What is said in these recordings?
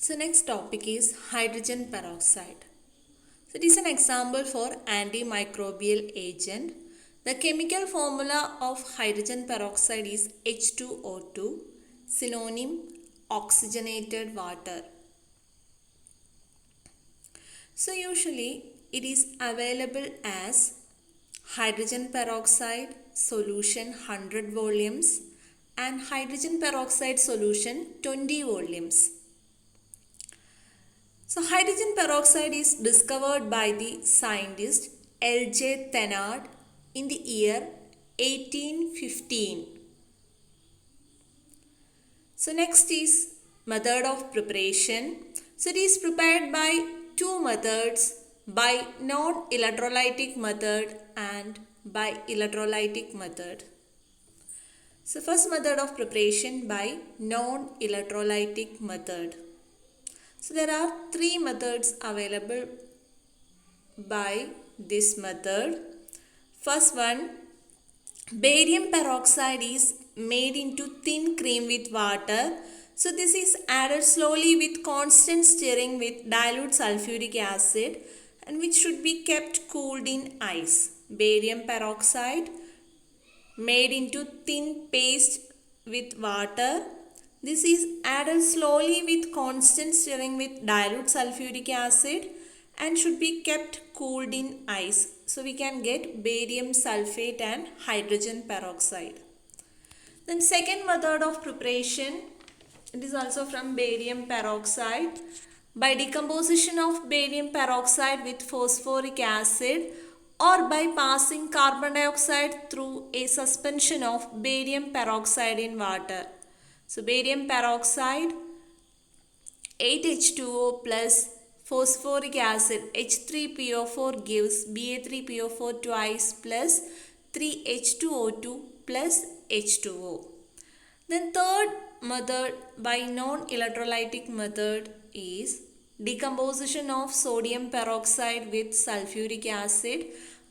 So next topic is hydrogen peroxide. So it is an example for antimicrobial agent. The chemical formula of hydrogen peroxide is H2O2, synonym oxygenated water. So usually it is available as hydrogen peroxide solution 100 volumes and hydrogen peroxide solution 20 volumes. So hydrogen peroxide is discovered by the scientist L.J. Thenard in the year 1815. So next is method of preparation. So it is prepared by two methods, by non-electrolytic method and by electrolytic method. So first method of preparation by non-electrolytic method. So there are three methods available by this method. First one, barium peroxide is made into thin cream with water. So this is added slowly with constant stirring with dilute sulfuric acid and which should be kept cooled in ice. Barium peroxide made into thin paste with water. This is added slowly with constant stirring with dilute sulfuric acid and should be kept cooled in ice. So we can get barium sulfate and hydrogen peroxide. Then second method of preparation, it is also from barium peroxide. By decomposition of barium peroxide with phosphoric acid or by passing carbon dioxide through a suspension of barium peroxide in water. So barium peroxide 8H2O plus phosphoric acid H3PO4 gives Ba3PO4 twice plus 3H2O2 plus H2O. Then third method by non-electrolytic method is decomposition of sodium peroxide with sulfuric acid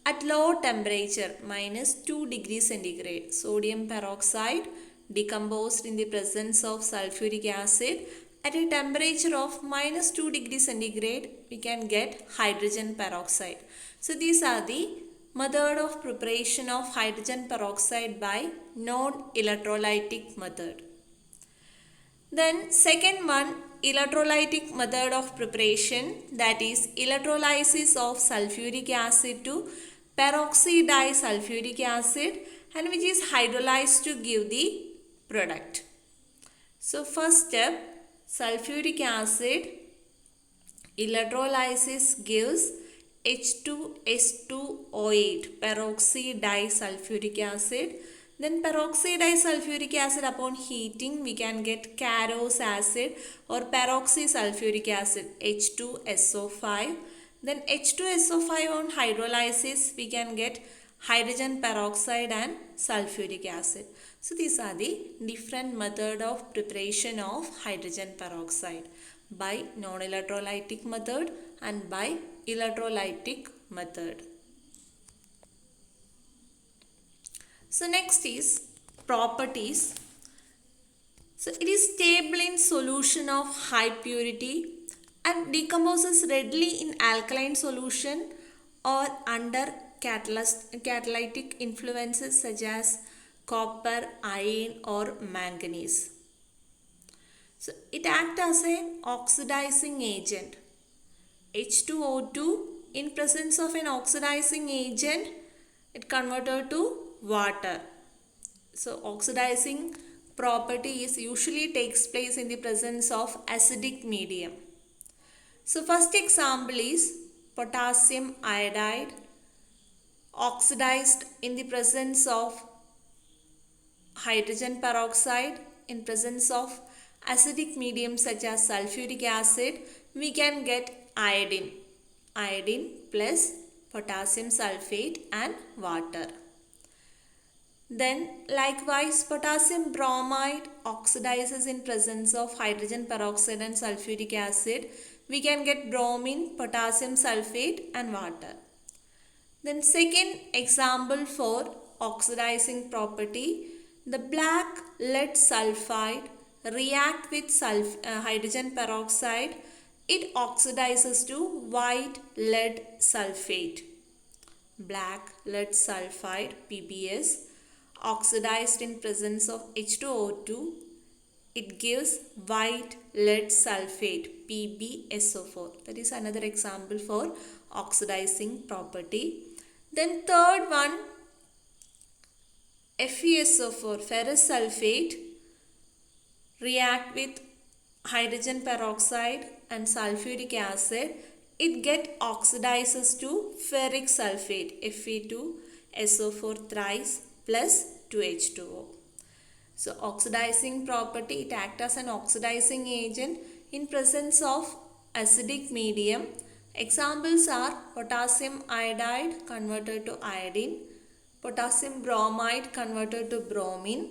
at low temperature minus 2 degrees centigrade. Sodium peroxide decomposed in the presence of sulfuric acid at a temperature of minus 2 degrees centigrade, we can get hydrogen peroxide. So these are the method of preparation of hydrogen peroxide by non-electrolytic method. Then second one, electrolytic method of preparation, that is electrolysis of sulfuric acid to peroxydisulfuric acid and which is hydrolyzed to give the product. So first step, sulfuric acid electrolysis gives H2S2O8 peroxydisulfuric acid. Then peroxydisulfuric acid upon heating we can get Carros acid or peroxysulfuric acid H2SO5. Then H2SO5 on hydrolysis we can get hydrogen peroxide and sulfuric acid. So these are the different method of preparation of hydrogen peroxide by non-electrolytic method and by electrolytic method. So next is properties. So it is stable in solution of high purity and decomposes readily in alkaline solution or under catalytic influences such as copper, iron or manganese. So it acts as an oxidizing agent. H2O2 in presence of an oxidizing agent, it converted to water. So oxidizing property is usually takes place in the presence of acidic medium. So first example is potassium iodide oxidized in the presence of hydrogen peroxide in presence of acidic medium such as sulfuric acid, we can get iodine. Iodine plus potassium sulfate and water. Then likewise potassium bromide oxidizes in presence of hydrogen peroxide and sulfuric acid. We can get bromine, potassium sulfate and water. Then second example for oxidizing property, the black lead sulfide react with hydrogen peroxide, it oxidizes to white lead sulfate. Black lead sulfide PBS oxidized in presence of H2O2, it gives white lead sulfate PbSO4. That is another example for oxidizing property. Then third one, FeSO4 ferrous sulfate react with hydrogen peroxide and sulfuric acid, it get oxidizes to ferric sulfate Fe2SO4 thrice plus 2H2O. So oxidizing property, it acts as an oxidizing agent in presence of acidic medium. Examples are potassium iodide converted to iodine, potassium bromide converted to bromine,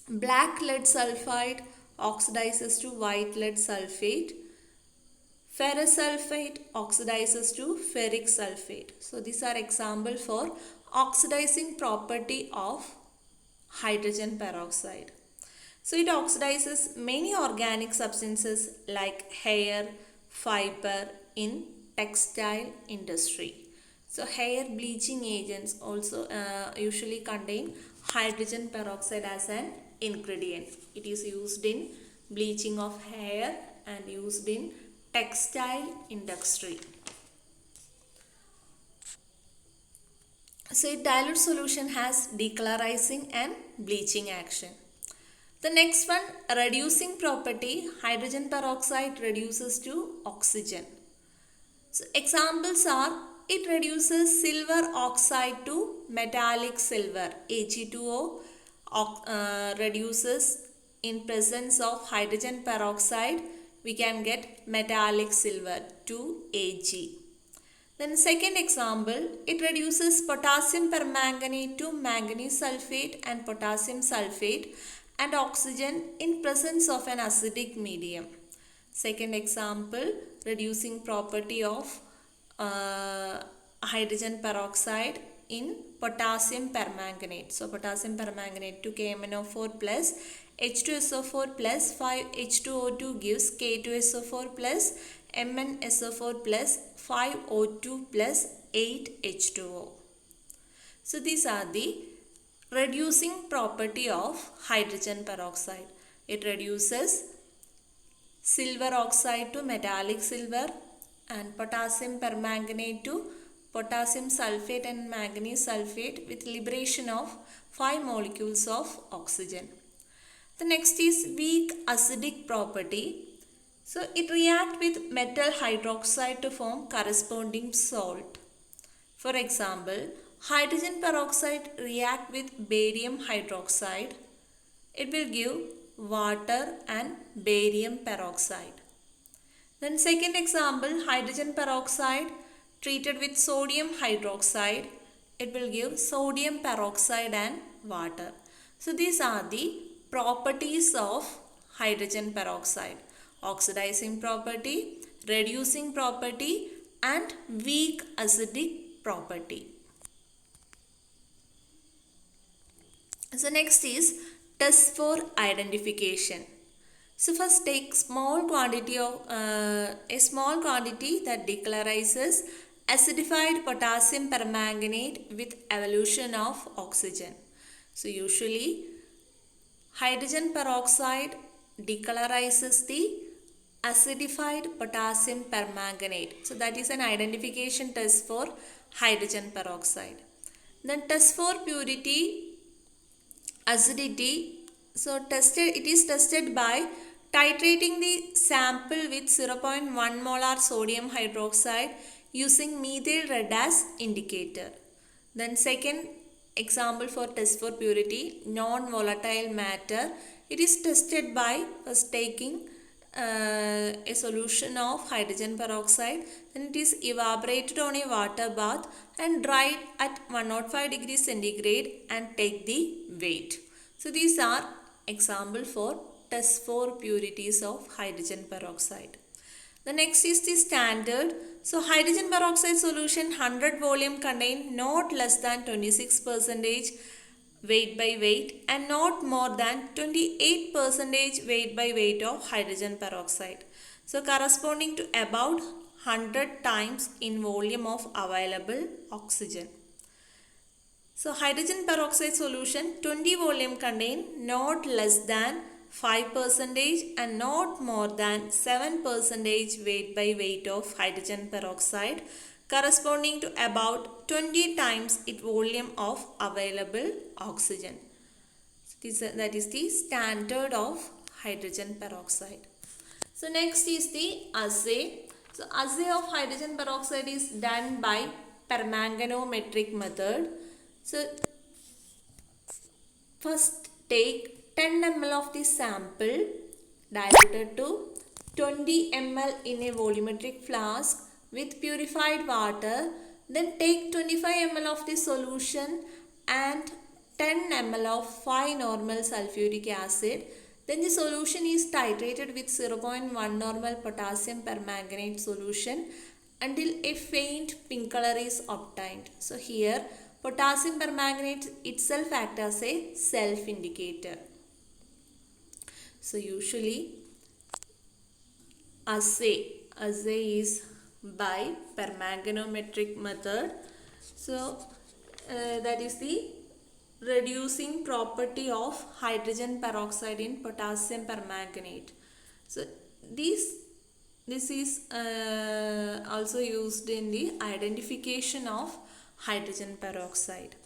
black lead sulfide oxidizes to white lead sulfate, ferrous sulfate oxidizes to ferric sulfate. So these are examples for oxidizing property of hydrogen peroxide. So it oxidizes many organic substances like hair, fiber in textile industry. So hair bleaching agents also usually contain hydrogen peroxide as an ingredient. It is used in bleaching of hair and used in textile industry. So a dilute solution has decolorizing and bleaching action. The next one, reducing property, hydrogen peroxide reduces to oxygen. So examples are, it reduces silver oxide to metallic silver, Ag2O reduces in presence of hydrogen peroxide, we can get metallic silver 2Ag. Then second example, it reduces potassium permanganate to manganese sulfate and potassium sulfate and oxygen in presence of an acidic medium. Second example, reducing property of hydrogen peroxide in potassium permanganate. So potassium permanganate to KMnO4 plus H2SO4 plus 5H2O2 gives K2SO4 plus MnSO4 plus 5O2 plus 8H2O. So these are the reducing property of hydrogen peroxide. It reduces silver oxide to metallic silver and potassium permanganate to potassium sulfate and manganese sulfate with liberation of 5 molecules of oxygen. The next is weak acidic property. So it reacts with metal hydroxide to form corresponding salt. For example, hydrogen peroxide react with barium hydroxide. It will give water and barium peroxide. Then second example, hydrogen peroxide treated with sodium hydroxide. It will give sodium peroxide and water. So these are the properties of hydrogen peroxide. Oxidizing property, reducing property and weak acidic property. So next is test for identification. So first take small quantity of a small quantity that decolorizes acidified potassium permanganate with evolution of oxygen. So usually hydrogen peroxide decolorizes the acidified potassium permanganate. So that is an identification test for hydrogen peroxide. Then test for purity, acidity. So it is tested by titrating the sample with 0.1 molar sodium hydroxide using methyl red as indicator. Then second example for test for purity, non-volatile matter. It is tested by first taking a solution of hydrogen peroxide, then it is evaporated on a water bath and dried at 105 degrees centigrade and take the weight. So these are example for test for purities of hydrogen peroxide. The next is the standard. So hydrogen peroxide solution 100 volume contain not less than 26% weight by weight and not more than 28% weight by weight of hydrogen peroxide. So corresponding to about 100 times in volume of available oxygen. So hydrogen peroxide solution 20 volume contain not less than 5% and not more than 7% weight by weight of hydrogen peroxide corresponding to about 20 times its volume of available oxygen. That is the standard of hydrogen peroxide. So next is the assay. So assay of hydrogen peroxide is done by permanganometric method. So first take 10 ml of the sample diluted to 20 ml in a volumetric flask with purified water. Then take 25 ml of the solution and 10 ml of 5 normal sulfuric acid. Then the solution is titrated with 0.1 normal potassium permanganate solution until a faint pink color is obtained. So here potassium permanganate itself acts as a self-indicator. So usually assay is by permanganometric method. So that is the reducing property of hydrogen peroxide in potassium permanganate. So this is also used in the identification of hydrogen peroxide.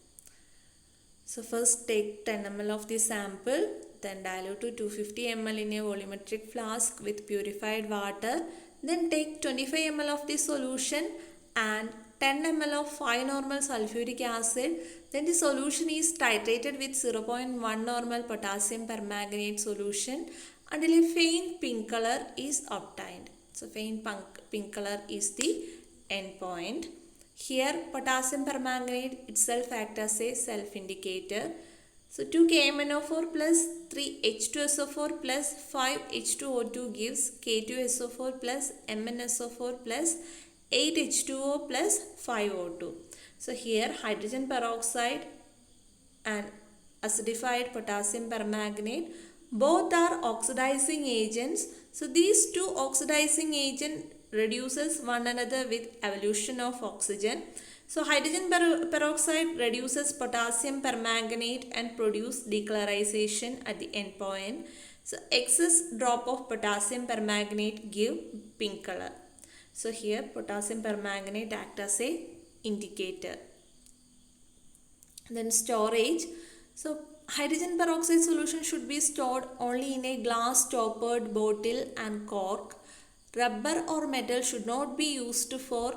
So first take 10 ml of the sample, then dilute to 250 ml in a volumetric flask with purified water. Then take 25 ml of the solution and 10 ml of 5 normal sulfuric acid. Then the solution is titrated with 0.1 normal potassium permanganate solution until a faint pink color is obtained. So faint pink color is the end point. Here potassium permanganate itself acts as a self-indicator. So 2 KMnO4 plus 3 H2SO4 plus 5 H2O2 gives K2SO4 plus MnSO4 plus 8 H2O plus 5 O2. So here hydrogen peroxide and acidified potassium permanganate both are oxidizing agents. So these two oxidizing agents reduces one another with evolution of oxygen. So hydrogen peroxide reduces potassium permanganate and produce decolorization at the end point. So excess drop of potassium permanganate give pink color. So here potassium permanganate acts as a indicator. Then storage. So hydrogen peroxide solution should be stored only in a glass stoppered bottle and cork. Rubber or metal should not be used for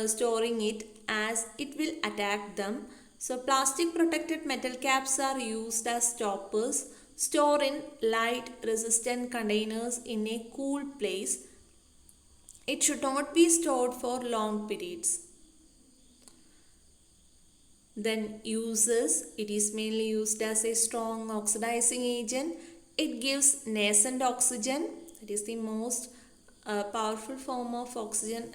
storing it as it will attack them. So plastic protected metal caps are used as stoppers. Store in light resistant containers in a cool place. It should not be stored for long periods. Then uses, it is mainly used as a strong oxidizing agent. It gives nascent oxygen, that is the most powerful form of oxygen.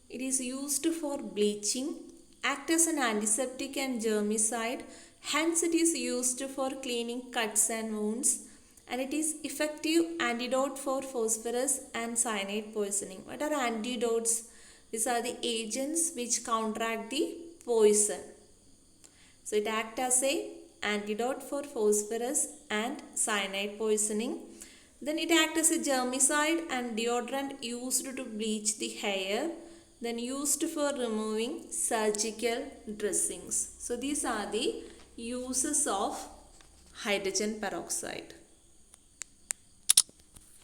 It is used for bleaching, act as an antiseptic and germicide. Hence it is used for cleaning cuts and wounds, and it is effective antidote for phosphorus and cyanide poisoning. What are antidotes? These are the agents which counteract the poison. So it acts as a antidote for phosphorus and cyanide poisoning. Then it acts as a germicide and deodorant used to bleach the hair. Then used for removing surgical dressings. So these are the uses of hydrogen peroxide.